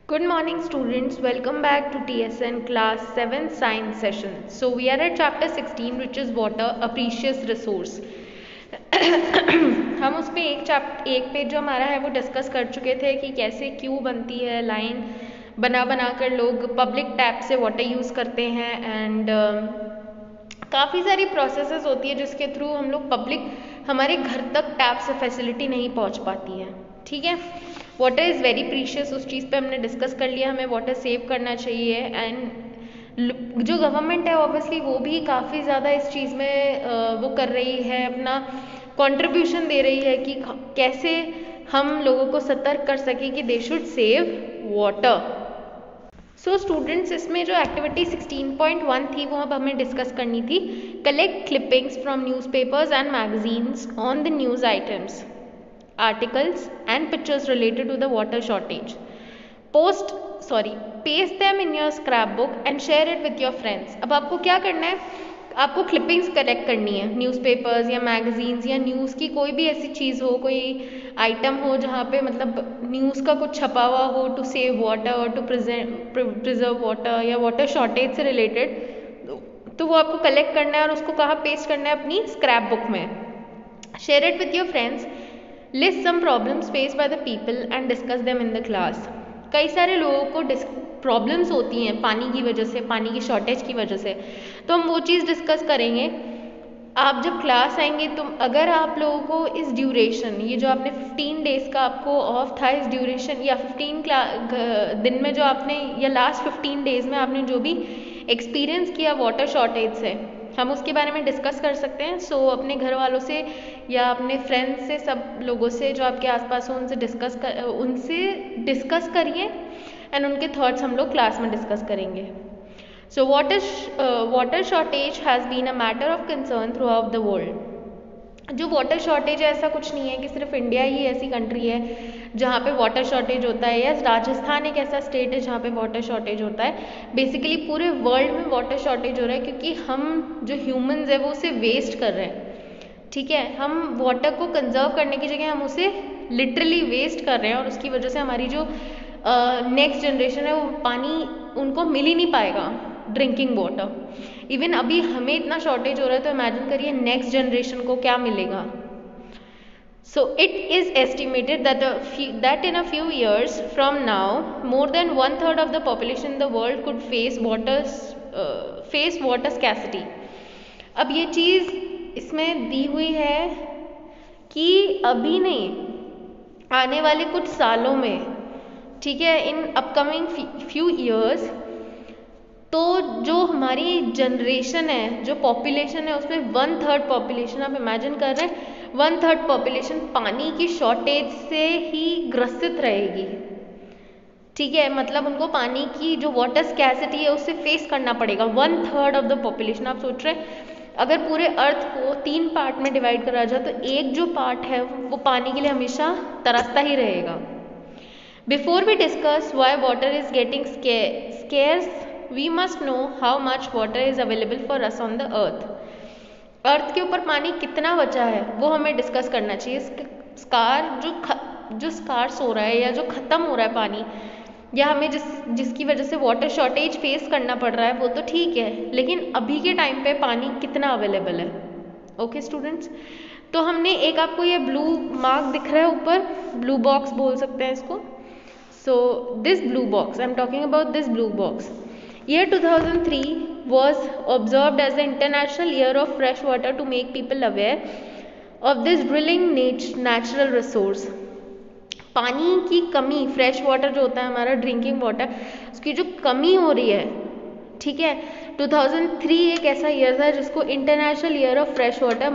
Good morning students, welcome back to TSN class 7 science session. So we are at chapter 16 which is water, a precious resource. हम उस पे एक page जो हमारा है वो डिस्कस कर चुके थे कि कैसे क्यों बनती है लाइन बना कर लोग पब्लिक टैप से वाटर यूज़ करते हैं एंड काफ़ी सारी प्रोसेसेस होती है जिसके थ्रू हम लोग पब्लिक हमारे घर तक टैप से फैसिलिटी नहीं पहुंच पाती है। ठीक है, वाटर इज़ वेरी प्रीशियस, उस चीज़ पे हमने डिस्कस कर लिया, हमें वाटर सेव करना चाहिए एंड जो गवर्नमेंट है ऑब्वियसली वो भी काफ़ी ज़्यादा इस चीज़ में वो कर रही है, अपना कंट्रीब्यूशन दे रही है कि कैसे हम लोगों को सतर्क कर सके कि they should save water. So students, इसमें जो एक्टिविटी 16.1 थी वो अब हमें डिस्कस करनी थी। Collect clippings from newspapers and magazines on the news items, articles and pictures related to the water shortage. Paste them in your scrapbook and share it with your friends. अब आपको क्या करना है, आपको क्लिपिंग्स कलेक्ट करनी है newspapers या magazines या न्यूज़ की कोई भी ऐसी चीज़ हो, कोई आइटम हो जहाँ पे मतलब न्यूज़ का कुछ छपा हुआ हो टू सेव वाटर और टू प्रिजर्व वाटर या वाटर शॉर्टेज से रिलेटेड, तो वो आपको कलेक्ट करना है और उसको कहाँ पेस्ट करना है, अपनी स्क्रैप बुक में। Share it with your friends, list some problems face by the people and discuss them in the class. कई सारे लोगों को प्रॉब्लम्स होती हैं पानी की वजह से, पानी की शॉर्टेज की वजह से, तो हम वो चीज़ डिस्कस करेंगे। आप जब क्लास आएंगे तो अगर आप लोगों को इस ड्यूरेशन, ये जो आपने 15 डेज़ का आपको ऑफ था, इस ड्यूरेशन या 15 दिन में जो आपने या लास्ट 15 डेज़ में आपने जो भी एक्सपीरियंस किया वाटर शॉर्टेज से, हम उसके बारे में डिस्कस कर सकते हैं। सो अपने घर वालों से या अपने फ्रेंड्स से, सब लोगों से जो आपके आसपास हो उनसे डिस्कस करिए एंड उनके थॉट्स हम लोग क्लास में डिस्कस करेंगे। So water shortage has been a matter of concern throughout the world. जो वाटर शॉर्टेज है ऐसा कुछ नहीं है कि सिर्फ इंडिया ही ऐसी कंट्री है जहाँ पे वाटर शॉर्टेज होता है, या राजस्थान एक ऐसा स्टेट है जहाँ पे वाटर शॉर्टेज होता है। बेसिकली पूरे वर्ल्ड में वाटर शॉर्टेज हो रहा है क्योंकि हम जो ह्यूमंस है वो उसे वेस्ट कर रहे हैं। ठीक है, हम वाटर को कंजर्व करने की जगह हम उसे लिटरली वेस्ट कर रहे हैं और उसकी वजह से हमारी जो नेक्स्ट जनरेशन है वो पानी उनको मिल ही नहीं पाएगा, ड्रिंकिंग वाटर। इवन अभी हमें इतना शॉर्टेज हो रहा है तो इमेजिन करिए नेक्स्ट जनरेशन को क्या मिलेगा। So it is estimated that in a few years from now, more than 1/3 of the population in the world could face water scarcity. अब ये चीज़ इसमें दी हुई है कि अभी नहीं, आने वाले कुछ सालों में, ठीक है, इन अपकमिंग फ्यू ईयर्स, तो जो हमारी जनरेशन है, जो पॉपुलेशन है, उसमें 1/3 पॉपुलेशन, आप इमेजिन कर रहे हैं 1/3 पॉपुलेशन पानी की शॉर्टेज से ही ग्रसित रहेगी। ठीक है, मतलब उनको पानी की जो वाटर स्कैसिटी है उससे फेस करना पड़ेगा। 1/3 ऑफ द पॉपुलेशन। आप सोच रहे हैं अगर पूरे अर्थ को 3 पार्ट में डिवाइड करा जाए तो एक जो पार्ट है वो पानी के लिए हमेशा तरसता ही रहेगा। Before we discuss why water is getting scarce, we must know how much water is available for us on the earth. Earth के ऊपर पानी कितना बचा है वो हमें डिस्कस करना चाहिए। जो स्कार्स हो रहा है या जो ख़त्म हो रहा है पानी, या हमें जिसकी वजह से वाटर शॉर्टेज फेस करना पड़ रहा है वो तो ठीक है, लेकिन अभी के टाइम पे पानी कितना अवेलेबल है। ओके स्टूडेंट्स, तो हमने एक, आपको ये ब्लू मार्क दिख रहा है ऊपर, ब्लू बॉक्स बोल सकते हैं इसको। So this blue box, I am talking about this blue box. Year 2003 was observed as the International Year of Fresh Water to make people aware of this drilling natural resource. पानी की कमी, fresh water जो होता है हमारा drinking water, उसकी जो कमी हो रही है, ठीक है, 2003 एक ऐसा ईयर था जिसको international year of fresh water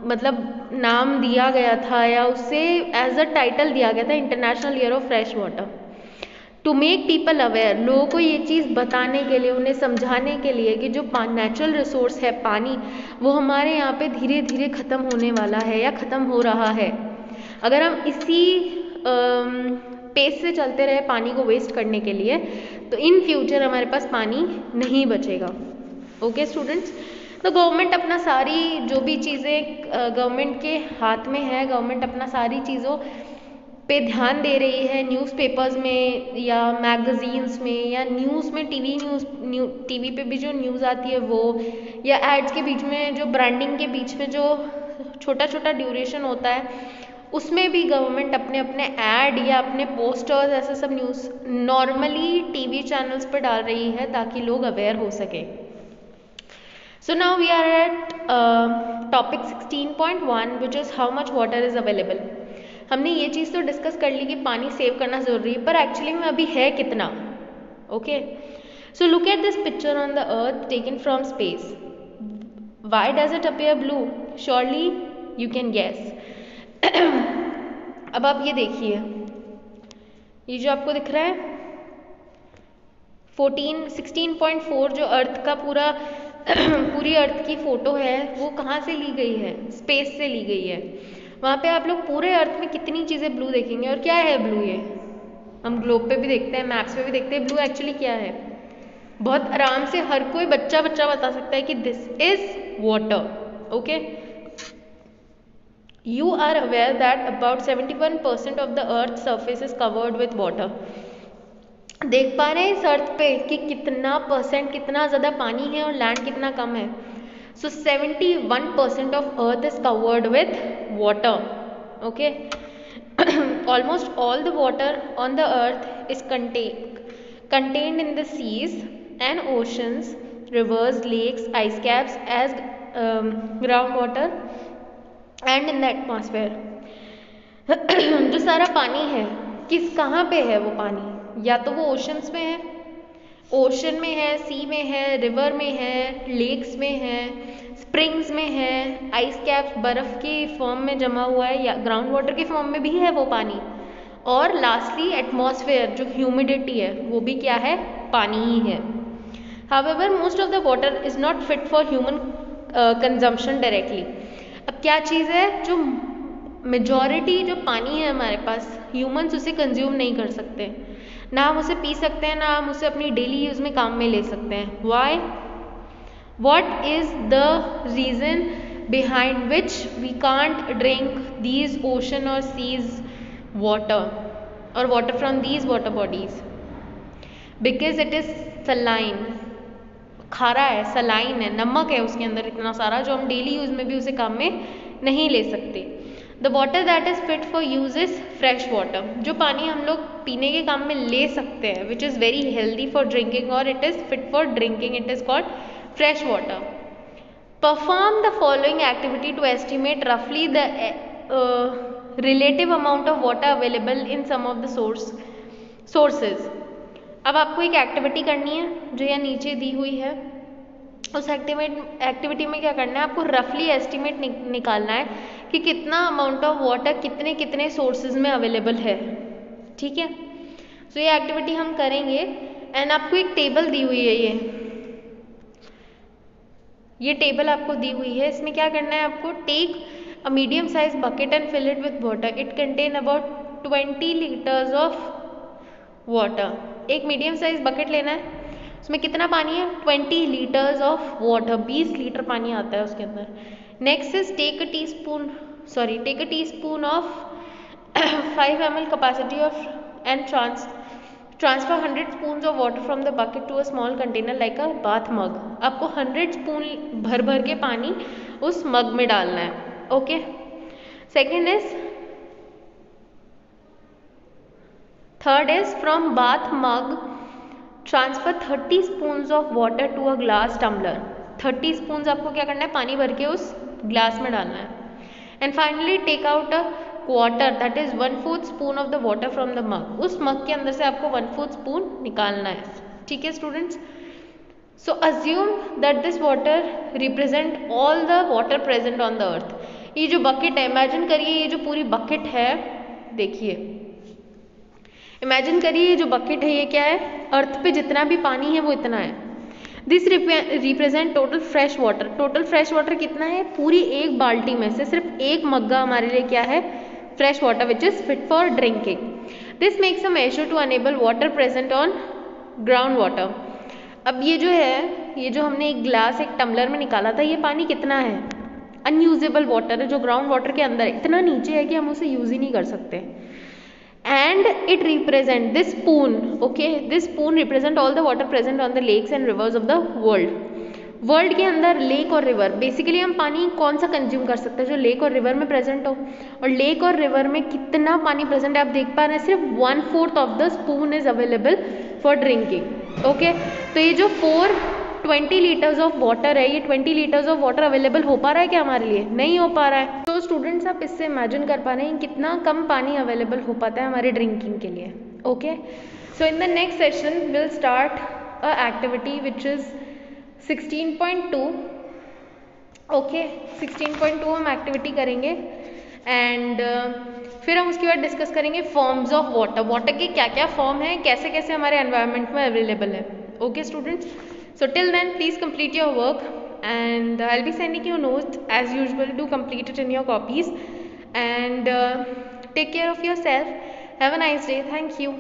मतलब नाम दिया गया था, या उससे एज अ टाइटल दिया गया था, international year of fresh water. To make people aware, लोगों को ये चीज़ बताने के लिए, उन्हें समझाने के लिए कि जो नेचुरल रिसोर्स है पानी, वो हमारे यहाँ पे धीरे धीरे ख़त्म होने वाला है या ख़त्म हो रहा है। अगर हम इसी पेस से चलते रहे पानी को वेस्ट करने के लिए, तो इन फ्यूचर हमारे पास पानी नहीं बचेगा। ओके स्टूडेंट्स, तो गवर्नमेंट अपना सारी जो भी चीज़ें गवर्नमेंट के हाथ में है, गवर्नमेंट अपना सारी चीज़ों पे ध्यान दे रही है, न्यूज़पेपर्स में या मैगजीन्स में या न्यूज़ में, टीवी पे भी जो न्यूज़ आती है वो, या एड्स के बीच में जो ब्रांडिंग के बीच में जो छोटा छोटा ड्यूरेशन होता है उसमें भी गवर्नमेंट अपने अपने ऐड या अपने पोस्टर्स ऐसे सब न्यूज़ नॉर्मली टीवी चैनल्स पर डाल रही है ताकि लोग अवेयर हो सके। So now we are at topic 16.1 which is how much water is available। हमने ये चीज़ तो डिस्कस कर ली कि पानी सेव करना ज़रूरी है, पर एक्चुअली में अभी है कितना। Okay, so look at this picture on the earth taken from space. Why does it appear blue? Surely you can guess। अब आप ये देखिए, ये जो आपको दिख रहा है 16.4 जो अर्थ का पूरी अर्थ की फोटो है, वो कहाँ से ली गई है? स्पेस से ली गई है। वहाँ पे आप लोग पूरे अर्थ में कितनी चीज़ें ब्लू देखेंगे। और क्या है ब्लू? ये हम ग्लोब पे भी देखते हैं, मैप्स पे भी देखते हैं, ब्लू एक्चुअली क्या है। बहुत आराम से हर कोई बच्चा बता सकता है कि this is water. Okay, you are aware that about 71% of the earth surface is covered with water. देख पा रहे हैं इस अर्थ पे कि कितना परसेंट, कितना ज़्यादा पानी है और लैंड कितना कम है। सो 71% of earth is covered with water. Okay, almost all the water on the earth is contained in the seas and oceans, rivers, lakes, ice caps as groundwater and in the atmosphere। जो सारा पानी है कहाँ पे है वो पानी? या तो वो ओशंस में है, ओशन में है, सी में है, रिवर में है, लेक्स में है, स्प्रिंग्स में है, आइस कैप्स बर्फ की फॉर्म में जमा हुआ है, या ग्राउंड वाटर की फॉर्म में भी है वो पानी। और लास्टली एटमॉस्फेयर, जो ह्यूमिडिटी है वो भी क्या है? पानी ही है। However most of the water is not fit for human consumption directly. अब क्या चीज़ है जो मेजॉरिटी जो पानी है हमारे पास, ह्यूमंस उसे कंज्यूम नहीं कर सकते, ना हम उसे पी सकते हैं, ना हम उसे अपनी डेली यूज़ में काम में ले सकते हैं। Why? What is the reason behind which we can't drink these ocean और सीज वाटर और water from these water bodies? Because it is saline, खारा है, सलाइन है, नमक है उसके अंदर इतना सारा, जो हम डेली यूज़ में भी उसे काम में नहीं ले सकते। The water that is fit for use is fresh water. जो पानी हम लोग पीने के काम में ले सकते हैं, which is very healthy for drinking और it is fit for drinking, it is called fresh water. Perform the following activity to estimate रफली the relative amount of water available in some of the sources. अब आपको एक activity करनी है जो यहाँ नीचे दी हुई है। उस एक्टिविटी में क्या करना है? आपको रफली एस्टिमेट निकालना है कि कितना अमाउंट ऑफ वाटर कितने कितने सोर्सेज में अवेलेबल है। ठीक है, सो ये एक्टिविटी हम करेंगे एंड आपको एक टेबल दी हुई है, ये टेबल आपको दी हुई है। इसमें क्या करना है आपको? Take a medium size bucket and fill it with water. It contain about 20 litres of water. एक मीडियम साइज बकेट लेना है, उसमें कितना पानी है? 20 लीटर्स ऑफ वाटर, 20 लीटर पानी आता है उसके अंदर। Next is take a teaspoon of 5 ml capacity of and transfer 100 spoons of water from the bucket to a small container like a bath mug। आपको 100 स्पून भर भर के पानी उस मग में डालना है। Okay, third is from bath mug transfer 30 spoons of water to a glass tumbler. 30 spoons आपको क्या करना है? पानी भर के उस ग्लास में डालना है। And finally take out a quarter, that is 1/4 spoon of the water from the mug. उस मग के अंदर से आपको 1/4 स्पून निकालना है। ठीक है students, so assume that this water represent all the water present on the अर्थ। ये जो बकेट है, इमेजिन करिए ये जो पूरी बकेट है, देखिए इमेजिन करिए ये जो बकेट है ये क्या है? अर्थ पे जितना भी पानी है वो इतना है। This represent total fresh water. Total fresh water कितना है? पूरी एक बाल्टी में से सिर्फ एक मग्गा हमारे लिए क्या है? Fresh water which is fit for drinking. This makes a major to enable water present on ground water. अब ये जो है, ये जो हमने एक ग्लास, एक टम्बलर में निकाला था, ये पानी कितना है? अनयूजेबल वाटर है जो ग्राउंड वाटर के अंदर है, इतना नीचे है कि हम उसे यूज ही नहीं कर सकते। and it represent this spoon. Okay, this spoon represent all the water present on the lakes and rivers of the world के अंदर लेक और रिवर, बेसिकली हम पानी कौन सा कंज्यूम कर सकते हैं जो लेक और रिवर में प्रेजेंट हो, और लेक और रिवर में कितना पानी प्रेजेंट है आप देख पा रहे हैं, सिर्फ 1/4 of the spoon is available for drinking. Okay, तो ये जो 420 लीटर्स ऑफ वाटर है, ये 20 लीटर्स ऑफ वाटर अवेलेबल हो पा रहा है क्या हमारे लिए? नहीं हो पा रहा है। तो स्टूडेंट्स आप इससे इमेजिन कर पा रहे हैं कितना कम पानी अवेलेबल हो पाता है हमारे ड्रिंकिंग के लिए। Okay, so in the next session will start a activity which is 16.2। Okay, 16.2 हम एक्टिविटी करेंगे एंड फिर हम उसके बाद डिस्कस करेंगे फॉर्म्स ऑफ वाटर, वाटर के क्या क्या फॉर्म है, कैसे कैसे हमारे एनवायरनमेंट में अवेलेबल है। Okay students, so till then please complete your work and I'll be sending you notes as usual. Do complete it in your copies and take care of yourself. Have a nice day. Thank you.